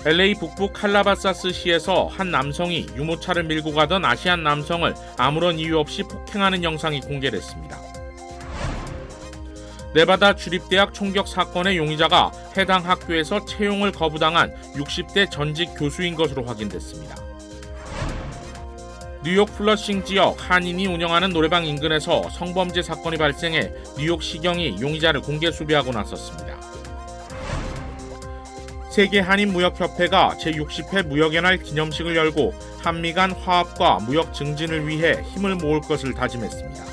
LA 북부 칼라바사스시에서 한 남성이 유모차를 밀고 가던 아시안 남성을 아무런 이유 없이 폭행하는 영상이 공개됐습니다. 네바다 주립대학 총격 사건의 용의자가 해당 학교에서 채용을 거부당한 60대 전직 교수인 것으로 확인됐습니다. 뉴욕 플러싱 지역 한인이 운영하는 노래방 인근에서 성범죄 사건이 발생해 뉴욕시경이 용의자를 공개 수배하고 나섰습니다. 세계한인무역협회가 제60회 무역의 날 기념식을 열고 한미 간 화합과 무역 증진을 위해 힘을 모을 것을 다짐했습니다.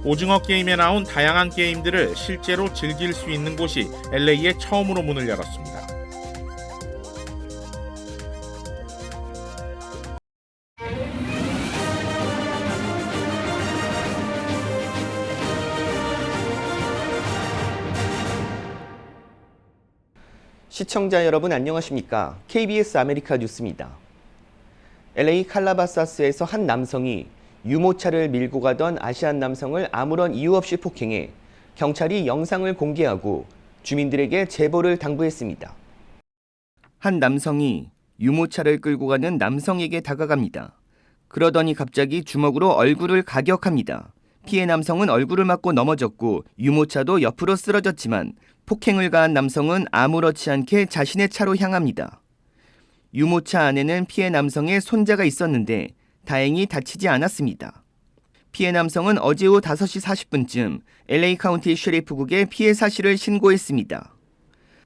오징어 게임에 나온 다양한 게임들을 실제로 즐길 수 있는 곳이 LA에 처음으로 문을 열었습니다. 시청자 여러분 안녕하십니까? KBS 아메리카 뉴스입니다. LA 칼라바사스에서 한 남성이 유모차를 밀고 가던 아시안 남성을 아무런 이유 없이 폭행해 경찰이 영상을 공개하고 주민들에게 제보를 당부했습니다. 한 남성이 유모차를 끌고 가는 남성에게 다가갑니다. 그러더니 갑자기 주먹으로 얼굴을 가격합니다. 피해 남성은 얼굴을 맞고 넘어졌고 유모차도 옆으로 쓰러졌지만 폭행을 가한 남성은 아무렇지 않게 자신의 차로 향합니다. 유모차 안에는 피해 남성의 손자가 있었는데 다행히 다치지 않았습니다. 피해 남성은 어제 오후 5시 40분쯤 LA 카운티 셰리프국에 피해 사실을 신고했습니다.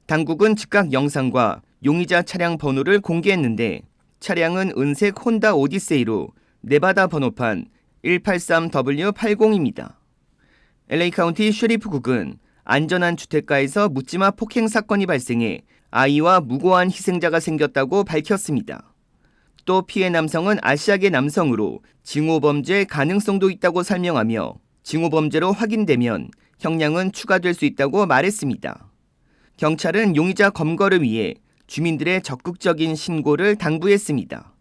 당국은 즉각 영상과 용의자 차량 번호를 공개했는데 차량은 은색 혼다 오디세이로 네바다 번호판 183W80입니다. LA 카운티 셰리프국은 안전한 주택가에서 묻지마 폭행 사건이 발생해 아이와 무고한 희생자가 생겼다고 밝혔습니다. 또 피해 남성은 아시아계 남성으로 징후범죄 가능성도 있다고 설명하며 징후범죄로 확인되면 형량은 추가될 수 있다고 말했습니다. 경찰은 용의자 검거를 위해 주민들의 적극적인 신고를 당부했습니다.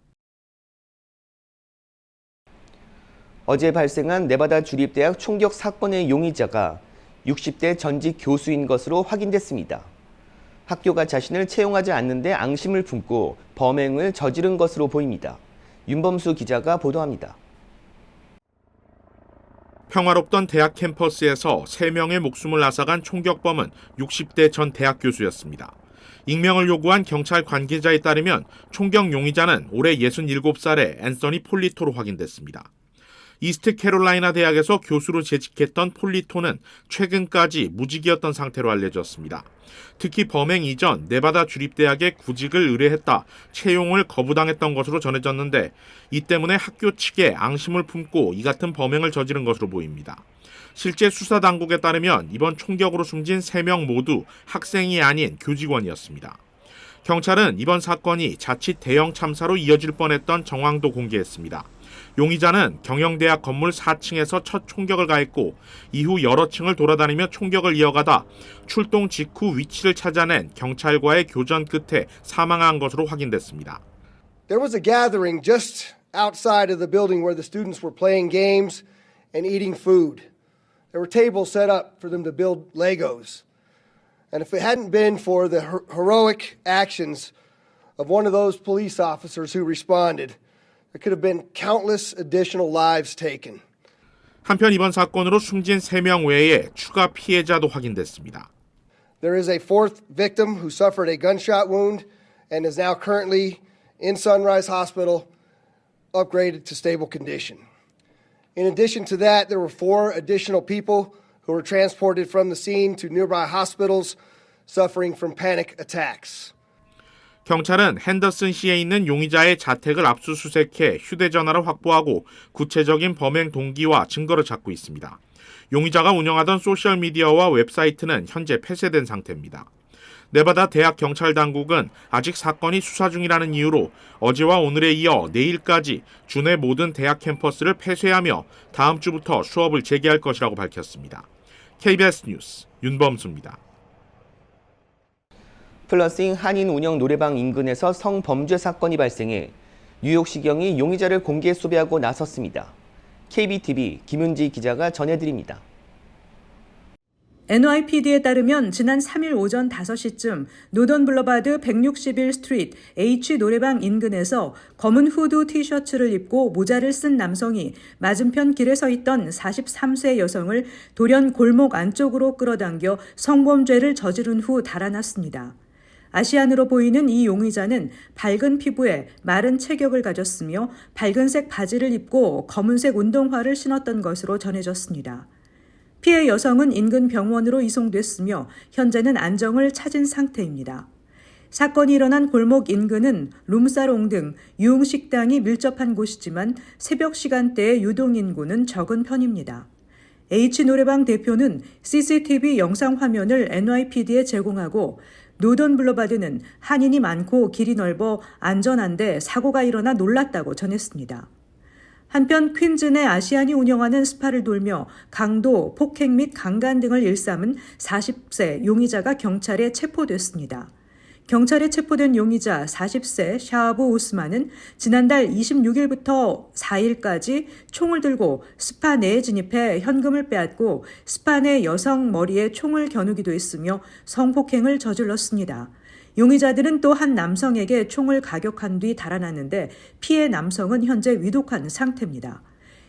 어제 발생한 네바다 주립대학 총격 사건의 용의자가 60대 전직 교수인 것으로 확인됐습니다. 학교가 자신을 채용하지 않는데 앙심을 품고 범행을 저지른 것으로 보입니다. 윤범수 기자가 보도합니다. 평화롭던 대학 캠퍼스에서 3명의 목숨을 앗아간 총격범은 60대 전 대학 교수였습니다. 익명을 요구한 경찰 관계자에 따르면 총격 용의자는 올해 67살의 앤서니 폴리토로 확인됐습니다. 이스트 캐롤라이나 대학에서 교수로 재직했던 폴리토는 최근까지 무직이었던 상태로 알려졌습니다. 특히 범행 이전 네바다 주립대학에 구직을 의뢰했다 채용을 거부당했던 것으로 전해졌는데 이 때문에 학교 측에 앙심을 품고 이 같은 범행을 저지른 것으로 보입니다. 실제 수사당국에 따르면 이번 총격으로 숨진 3명 모두 학생이 아닌 교직원이었습니다. 경찰은 이번 사건이 자칫 대형 참사로 이어질 뻔했던 정황도 공개했습니다. 용의자는 경영대학 건물 4층에서 첫 총격을 가했고 이후 여러 층을 돌아다니며 총격을 이어가다 출동 직후 위치를 찾아낸 경찰과의 교전 끝에 사망한 것으로 확인됐습니다. There was a gathering just outside of the building where the students were playing games and eating food. There were tables set up for them to build Legos. And if it hadn't been for the heroic actions of one of those police officers who responded, there could have been countless additional lives taken. 한편 이번 사건으로 숨진 3명 외에 추가 피해자도 확인됐습니다. There is a fourth victim who suffered a gunshot wound and is now currently in Sunrise Hospital, upgraded to stable condition. In addition to that, there were 4 additional people who were transported from the scene to nearby hospitals suffering from panic attacks. 경찰은 핸더슨시에 있는 용의자의 자택을 압수수색해 휴대전화를 확보하고 구체적인 범행 동기와 증거를 찾고 있습니다. 용의자가 운영하던 소셜미디어와 웹사이트는 현재 폐쇄된 상태입니다. 네바다 대학 경찰 당국은 아직 사건이 수사 중이라는 이유로 어제와 오늘에 이어 내일까지 주내 모든 대학 캠퍼스를 폐쇄하며 다음 주부터 수업을 재개할 것이라고 밝혔습니다. KBS 뉴스 윤범수입니다. 플러싱 한인 운영 노래방 인근에서 성범죄 사건이 발생해 뉴욕시경이 용의자를 공개 수배하고 나섰습니다. KBTV 김은지 기자가 전해드립니다. NYPD에 따르면 지난 3일 오전 5시쯤 노던 블러바드 161 스트리트 H 노래방 인근에서 검은 후드 티셔츠를 입고 모자를 쓴 남성이 맞은편 길에 서 있던 43세 여성을 돌연 골목 안쪽으로 끌어당겨 성범죄를 저지른 후 달아났습니다. 아시안으로 보이는 이 용의자는 밝은 피부에 마른 체격을 가졌으며 밝은색 바지를 입고 검은색 운동화를 신었던 것으로 전해졌습니다. 피해 여성은 인근 병원으로 이송됐으며 현재는 안정을 찾은 상태입니다. 사건이 일어난 골목 인근은 룸사롱 등 유흥식당이 밀접한 곳이지만 새벽 시간대의 유동인구는 적은 편입니다. H노래방 대표는 CCTV 영상 화면을 NYPD에 제공하고 노던 블러바드는 한인이 많고 길이 넓어 안전한데 사고가 일어나 놀랐다고 전했습니다. 한편 퀸즈 내 아시안이 운영하는 스파를 돌며 강도, 폭행 및 강간 등을 일삼은 40세 용의자가 경찰에 체포됐습니다. 경찰에 체포된 용의자 40세 샤하브 우스만은 지난달 26일부터 4일까지 총을 들고 스파 내에 진입해 현금을 빼앗고 스파 내 여성 머리에 총을 겨누기도 했으며 성폭행을 저질렀습니다. 용의자들은 또 한 남성에게 총을 가격한 뒤 달아났는데 피해 남성은 현재 위독한 상태입니다.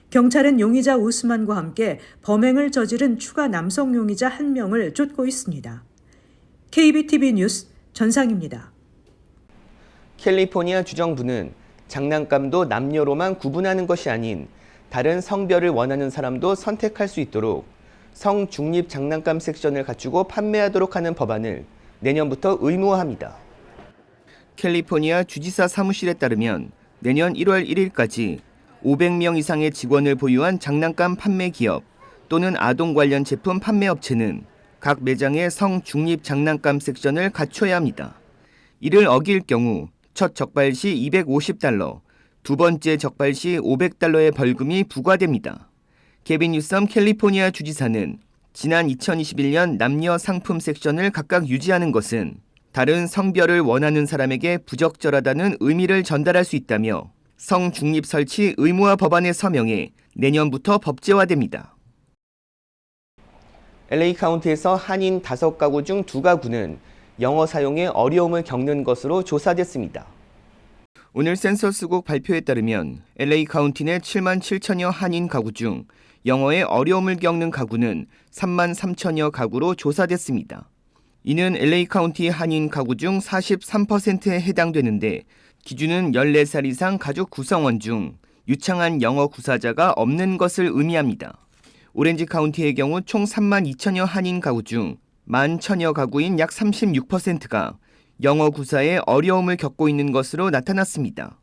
경찰은 용의자 우스만과 함께 범행을 저지른 추가 남성 용의자 1명을 쫓고 있습니다. KBTV 뉴스 전상입니다. 캘리포니아 주정부는 장난감도 남녀로만 구분하는 것이 아닌 다른 성별을 원하는 사람도 선택할 수 있도록 성중립 장난감 섹션을 갖추고 판매하도록 하는 법안을 내년부터 의무화합니다. 캘리포니아 주지사 사무실에 따르면 내년 1월 1일까지 500명 이상의 직원을 보유한 장난감 판매 기업 또는 아동 관련 제품 판매 업체는 각 매장에 성중립 장난감 섹션을 갖춰야 합니다. 이를 어길 경우 첫 적발 시 $250, 두 번째 적발 시 $500의 벌금이 부과됩니다. 케빈 뉴섬 캘리포니아 주지사는 지난 2021년 남녀 상품 섹션을 각각 유지하는 것은 다른 성별을 원하는 사람에게 부적절하다는 의미를 전달할 수 있다며 성중립 설치 의무화 법안에 서명해 내년부터 법제화됩니다. LA 카운티에서 한인 5가구 중 2가구는 영어 사용에 어려움을 겪는 것으로 조사됐습니다. 오늘 센서스국 발표에 따르면 LA 카운티 내 7만 7천여 한인 가구 중 영어에 어려움을 겪는 가구는 3만 3천여 가구로 조사됐습니다. 이는 LA 카운티 한인 가구 중 43%에 해당되는데 기준은 14살 이상 가족 구성원 중 유창한 영어 구사자가 없는 것을 의미합니다. 오렌지 카운티의 경우 총 3만 2천여 한인 가구 중 1만 천여 가구인 약 36%가 영어 구사에 어려움을 겪고 있는 것으로 나타났습니다.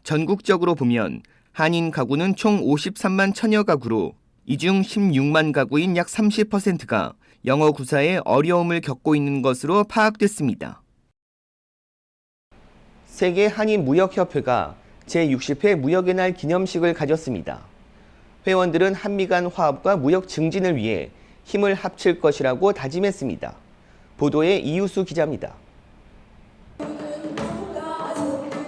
전국적으로 보면 한인 가구는 총 53만 천여 가구로 이 중 16만 가구인 약 30%가 영어 구사에 어려움을 겪고 있는 것으로 파악됐습니다. 세계 한인 무역협회가 제60회 무역의 날 기념식을 가졌습니다. 회원들은 한미 간 화합과 무역 증진을 위해 힘을 합칠 것이라고 다짐했습니다. 보도에 이유수 기자입니다.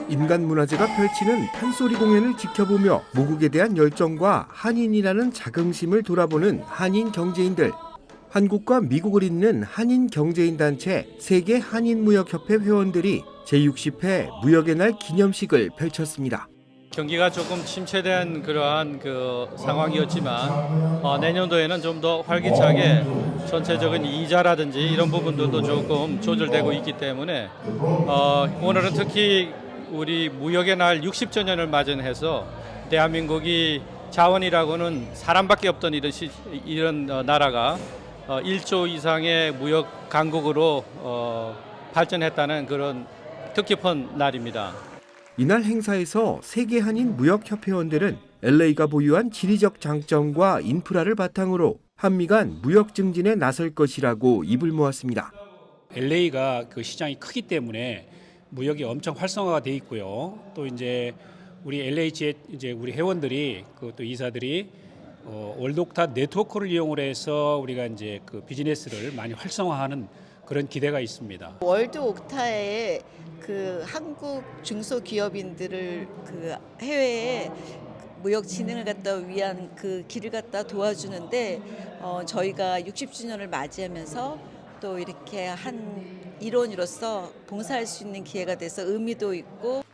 인간문화재가 펼치는 판소리 공연을 지켜보며 모국에 대한 열정과 한인이라는 자긍심을 돌아보는 한인 경제인들. 한국과 미국을 잇는 한인 경제인 단체 세계 한인무역협회 회원들이 제60회 무역의 날 기념식을 펼쳤습니다. 경기가 조금 침체된 그러한 상황이었지만 내년도에는 좀 더 활기차게 전체적인 이자라든지 이런 부분들도 조금 조절되고 있기 때문에 오늘은 특히 우리 무역의 날 60주년을 맞이해서 대한민국이 자원이라고는 사람밖에 없던 이런 나라가 1조 이상의 무역 강국으로 발전했다는 그런 뜻깊은 날입니다. 이날 행사에서 세계 한인 무역협회원들은 LA가 보유한 지리적 장점과 인프라를 바탕으로 한미 간 무역 증진에 나설 것이라고 입을 모았습니다. LA가 그 시장이 크기 때문에 무역이 엄청 활성화가 돼 있고요. 또 이제 우리 LH의 이제 우리 회원들이 또 이사들이 월드옥타 네트워크를 이용을 해서 우리가 이제 그 비즈니스를 많이 활성화하는 그런 기대가 있습니다. 월드옥타에 그 한국 중소기업인들을 그 해외에 무역 진흥을 갖다 위한 그 길을 갖다 도와주는데 저희가 60주년을 맞이하면서 또 이렇게 한 일원으로서 봉사할 수 있는 기회가 돼서 의미도 있고.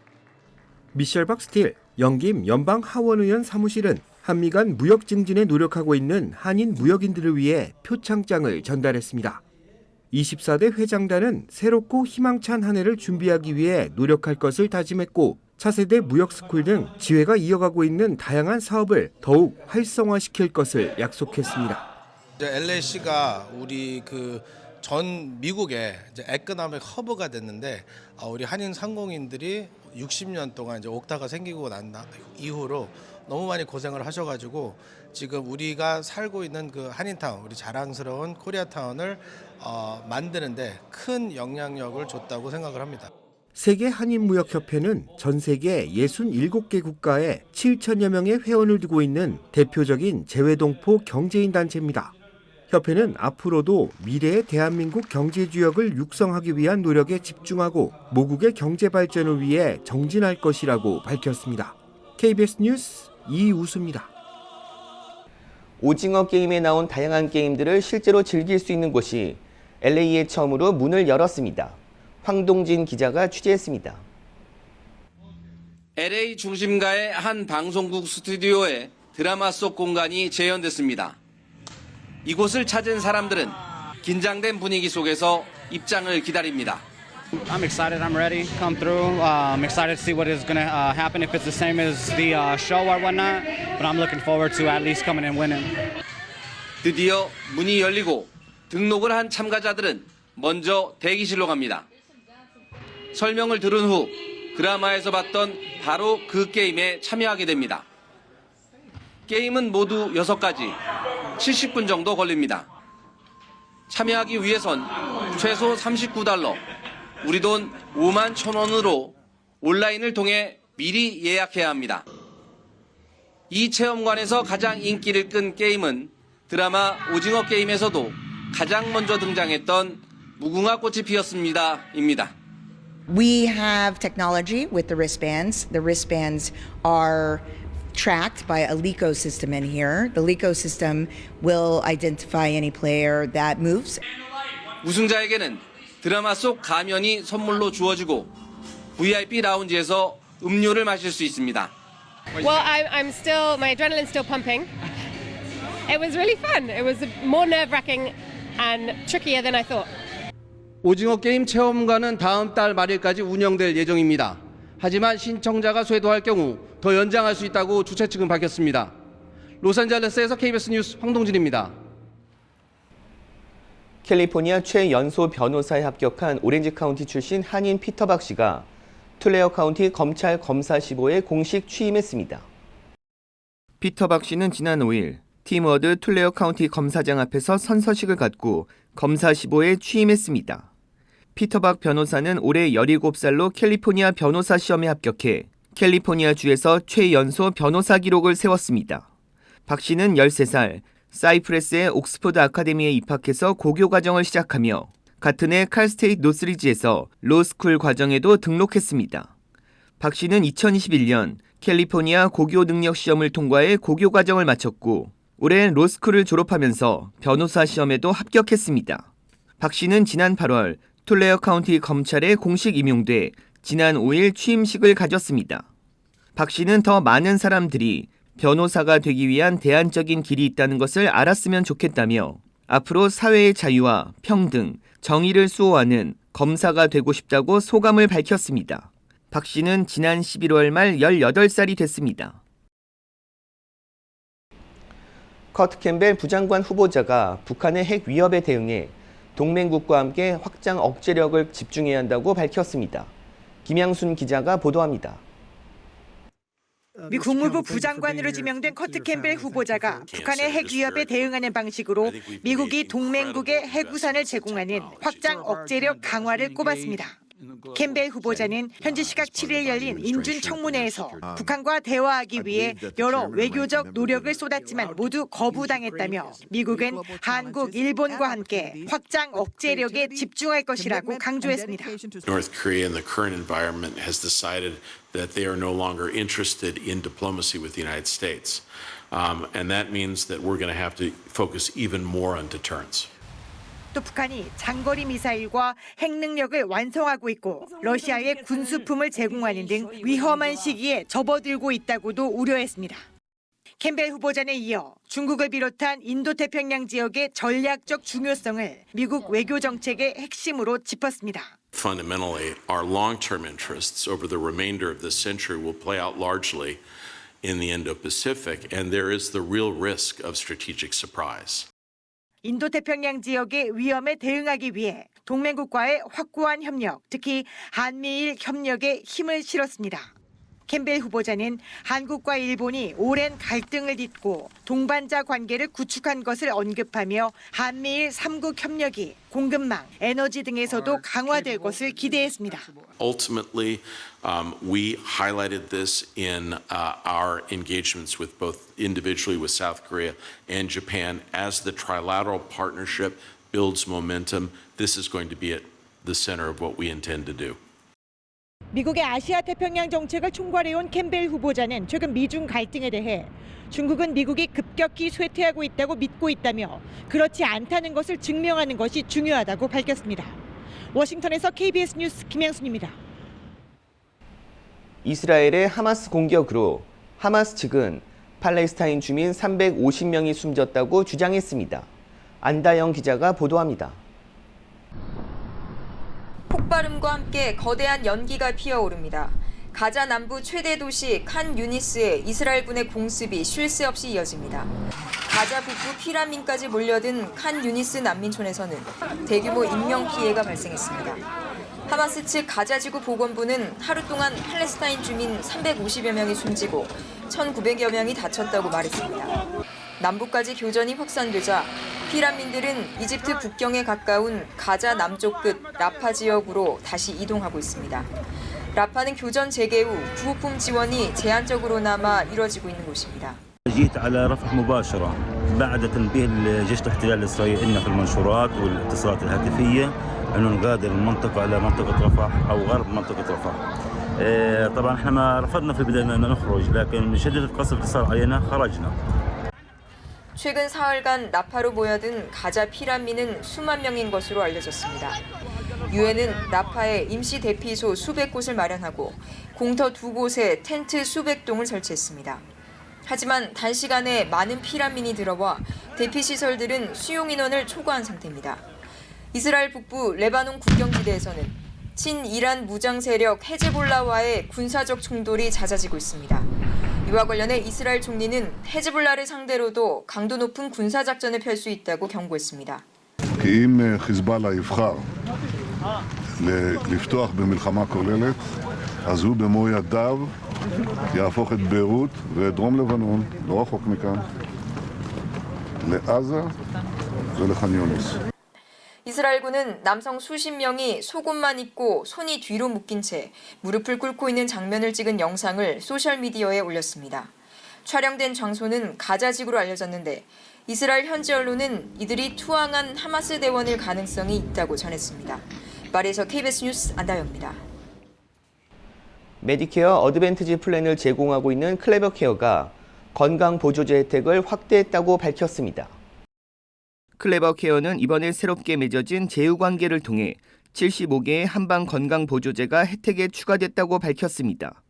미셸 박스틸 영김 연방 하원의원 사무실은 한미 간 무역 증진에 노력하고 있는 한인 무역인들을 위해 표창장을 전달했습니다. 24대 회장단은 새롭고 희망찬 한 해를 준비하기 위해 노력할 것을 다짐했고 차세대 무역스쿨 등 지회가 이어가고 있는 다양한 사업을 더욱 활성화시킬 것을 약속했습니다. LAC가 우리 전 미국의 에코노믹 허브가 됐는데 우리 한인 상공인들이 60년 동안 이제 옥타가 생기고 난 이후로 너무 많이 고생을 하셔가지고 지금 우리가 살고 있는 그 한인타운, 우리 자랑스러운 코리아타운을 만드는데 큰 영향력을 줬다고 생각을 합니다. 세계 한인무역협회는 전 세계 67개 국가에 7천여 명의 회원을 두고 있는 대표적인 재외동포 경제인 단체입니다. 협회는 앞으로도 미래의 대한민국 경제주역을 육성하기 위한 노력에 집중하고 모국의 경제 발전을 위해 정진할 것이라고 밝혔습니다. KBS 뉴스 이우수입니다. 오징어 게임에 나온 다양한 게임들을 실제로 즐길 수 있는 곳이 LA에 처음으로 문을 열었습니다. 황동진 기자가 취재했습니다. LA 중심가의 한 방송국 스튜디오에 드라마 속 공간이 재현됐습니다. 이곳을 찾은 사람들은 긴장된 분위기 속에서 입장을 기다립니다. I'm excited. I'm ready. Come through. I'm excited to see what is going to happen if it's the same as the show or whatnot. But I'm looking forward to at least coming and winning. 드디어 문이 열리고 등록을 한 참가자들은 먼저 대기실로 갑니다. 설명을 들은 후 드라마에서 봤던 바로 그 게임에 참여하게 됩니다. 게임은 모두 6가지, 70분 정도 걸립니다. 참여하기 위해선 최소 $39, 우리 돈 5만 1,000원으로 온라인을 통해 미리 예약해야 합니다. 이 체험관에서 가장 인기를 끈 게임은 드라마 오징어 게임에서도 가장 먼저 등장했던 무궁화 꽃이 피었습니다입니다. We have technology with the wristbands. The wristbands are tracked by a LECO system in here. The LECO system will identify any player that moves. 우승자에게는 드라마 속 가면이 선물로 주어지고 VIP 라운지에서 음료를 마실 수 있습니다. Well, my adrenaline's still pumping. It was really fun. It was more nerve-wracking and trickier than I thought. 오징어 게임 체험관은 다음 달 말일까지 운영될 예정입니다. 하지만 신청자가 쇄도할 경우 더 연장할 수 있다고 주최 측은 밝혔습니다. 로스앤젤레스에서 KBS 뉴스 황동진입니다. 캘리포니아 최연소 변호사에 합격한 오렌지 카운티 출신 한인 피터 박 씨가 툴레어 카운티 검찰 검사시보에 공식 취임했습니다. 피터 박 씨는 지난 5일 팀 워드 툴레어 카운티 검사장 앞에서 선서식을 갖고 검사시보에 취임했습니다. 피터 박 변호사는 올해 17살로 캘리포니아 변호사 시험에 합격해 캘리포니아주에서 최연소 변호사 기록을 세웠습니다. 박 씨는 13살 사이프레스의 옥스퍼드 아카데미에 입학해서 고교 과정을 시작하며 같은 해 칼스테이트 노스리지에서 로스쿨 과정에도 등록했습니다. 박 씨는 2021년 캘리포니아 고교 능력 시험을 통과해 고교 과정을 마쳤고 올해 로스쿨을 졸업하면서 변호사 시험에도 합격했습니다. 박 씨는 지난 8월 툴레어 카운티 검찰에 공식 임용돼 지난 5일 취임식을 가졌습니다. 박 씨는 더 많은 사람들이 변호사가 되기 위한 대안적인 길이 있다는 것을 알았으면 좋겠다며 앞으로 사회의 자유와 평등, 정의를 수호하는 검사가 되고 싶다고 소감을 밝혔습니다. 박 씨는 지난 11월 말 18살이 됐습니다. 커트 캠벨 부장관 후보자가 북한의 핵 위협에 대응해 동맹국과 함께 확장 억제력을 집중해야 한다고 밝혔습니다. 김양순 기자가 보도합니다. 미 국무부 부장관으로 지명된 커트 캠벨 후보자가 북한의 핵 위협에 대응하는 방식으로 미국이 동맹국에 핵우산을 제공하는 확장 억제력 강화를 꼽았습니다. 캠벨 후보자는 현지 시각 7일 열린 인준 청문회에서 북한과 대화하기 위해 여러 외교적 노력을 쏟았지만 모두 거부당했다며 미국은 한국, 일본과 함께 확장 억제력에 집중할 것이라고 강조했습니다. North Korea in the current environment has decided that they are no longer interested in diplomacy with the United States. And that means that we're going to have to focus even more on deterrence. 또 북한이 장거리 미사일과 핵 능력을 완성하고 있고 러시아에 군수품을 제공하는 등 위험한 시기에 접어들고 있다고도 우려했습니다. 캠벨 후보자는 이어 중국을 비롯한 인도태평양 지역의 전략적 중요성을 미국 외교 정책의 핵심으로 짚었습니다. Fundamentally, our long-term interests over the remainder of this century will play out largely in the Indo-Pacific, and there is the real risk of strategic surprise. 인도태평양 지역의 위험에 대응하기 위해 동맹국과의 확고한 협력, 특히 한미일 협력에 힘을 실었습니다. 캠벨 후보자는 한국과 일본이 오랜 갈등을 딛고 동반자 관계를 구축한 것을 언급하며 한미일 3국 협력이 공급망, 에너지 등에서도 강화될 것을 기대했습니다. Ultimately, we highlighted this in our engagements with both individually with South Korea and Japan. As the trilateral partnership builds momentum, this is going to be at the center of what we intend to do. 미국의 아시아 태평양 정책을 총괄해온 캠벨 후보자는 최근 미중 갈등에 대해 중국은 미국이 급격히 쇠퇴하고 있다고 믿고 있다며 그렇지 않다는 것을 증명하는 것이 중요하다고 밝혔습니다. 워싱턴에서 KBS 뉴스 김양순입니다. 이스라엘의 하마스 공격으로 하마스 측은 팔레스타인 주민 350명이 숨졌다고 주장했습니다. 안다영 기자가 보도합니다. 폭발음과 함께 거대한 연기가 피어오릅니다. 가자 남부 최대 도시 칸 유니스에 이스라엘군의 공습이 쉴 새 없이 이어집니다. 가자 북부 피라민까지 몰려든 칸 유니스 난민촌에서는 대규모 인명 피해가 발생했습니다. 하마스 측 가자지구 보건부는 하루 동안 팔레스타인 주민 350여 명이 숨지고 1,900여 명이 다쳤다고 말했습니다. 남부까지 교전이 확산되자 피란민들은 이집트 국경에 가까운 가자 남쪽 끝 라파 지역으로 다시 이동하고 있습니다. 라파는 교전 재개 후 구호품 지원이 제한적으로나마 이뤄지고 있는 곳입니다. جيت على رفح مباشرة بعد تنبيه الجيش الاحتلال الإسرائيلي إن في المنشورات والاتصالات الهاتفية أنه نغادر المنطقة إلى منطقة رفح أو غرب منطقة رفح. طبعا احنا ما رفضنا في البداية أن نخرج لكن من شدة القصف اللي صار علينا خرجنا. 최근 사흘간 라파로 모여든 가자 피란민은 수만 명인 것으로 알려졌습니다. 유엔은 라파에 임시 대피소 수백 곳을 마련하고 공터 2곳에 텐트 수백 동을 설치했습니다. 하지만 단시간에 많은 피란민이 들어와 대피 시설들은 수용 인원을 초과한 상태입니다. 이스라엘 북부 레바논 국경지대에서는 친이란 무장 세력 헤즈볼라와의 군사적 충돌이 잦아지고 있습니다. 이와 관련해 이스라엘 총리는 헤즈볼라를 상대로도 강도 높은 군사 작전을 펼 수 있다고 경고했습니다. אם חיזבאללה יבחר לפתוח במלחמה כוללת, אז הוא במו ידיו יהפוך את ביירות ואת דרום לבנון, לא רחוק מכאן, לעזה ולח'אן יונס. 이스라엘군은 남성 수십 명이 속옷만 입고 손이 뒤로 묶인 채 무릎을 꿇고 있는 장면을 찍은 영상을 소셜미디어에 올렸습니다. 촬영된 장소는 가자지구로 알려졌는데 이스라엘 현지 언론은 이들이 투항한 하마스 대원일 가능성이 있다고 전했습니다. 파리에서 KBS 뉴스 안다영입니다. 메디케어 어드밴티지 플랜을 제공하고 있는 클레버케어가 건강보조제 혜택을 확대했다고 밝혔습니다. 클레버케어는 이번에 새롭게 맺어진 제휴관계를 통해 75개의 한방 건강보조제가 혜택에 추가됐다고 밝혔습니다.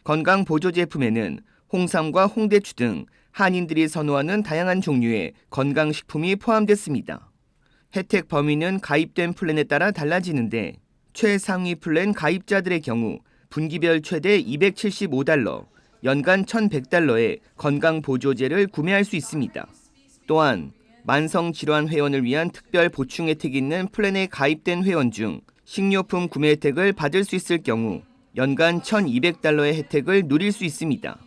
건강보조제품에는 홍삼과 홍대추 등 한인들이 선호하는 다양한 종류의 건강식품이 포함됐습니다. 혜택 범위는 가입된 플랜에 따라 달라지는데 최상위 플랜 가입자들의 경우 분기별 최대 $275, 연간 $1,100의 건강보조제를 구매할 수 있습니다. 또한 만성질환 회원을 위한 특별 보충 혜택이 있는 플랜에 가입된 회원 중 식료품 구매 혜택을 받을 수 있을 경우 연간 $1,200의 혜택을 누릴 수 있습니다.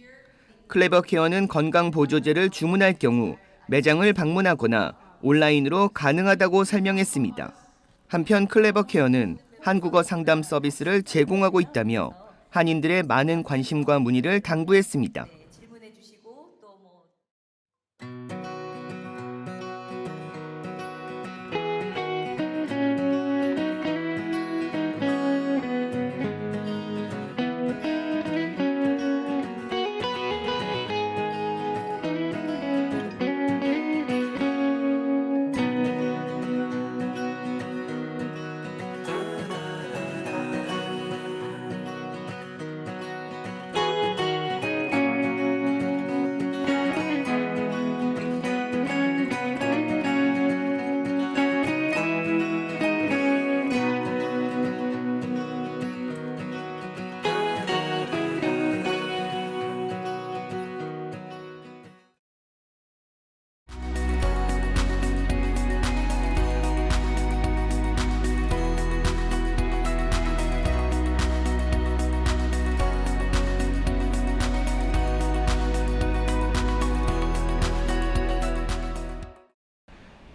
클레버케어는 건강보조제를 주문할 경우 매장을 방문하거나 온라인으로 가능하다고 설명했습니다. 한편 클레버케어는 한국어 상담 서비스를 제공하고 있다며 한인들의 많은 관심과 문의를 당부했습니다.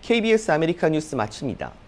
KBS 아메리카 뉴스 마칩니다.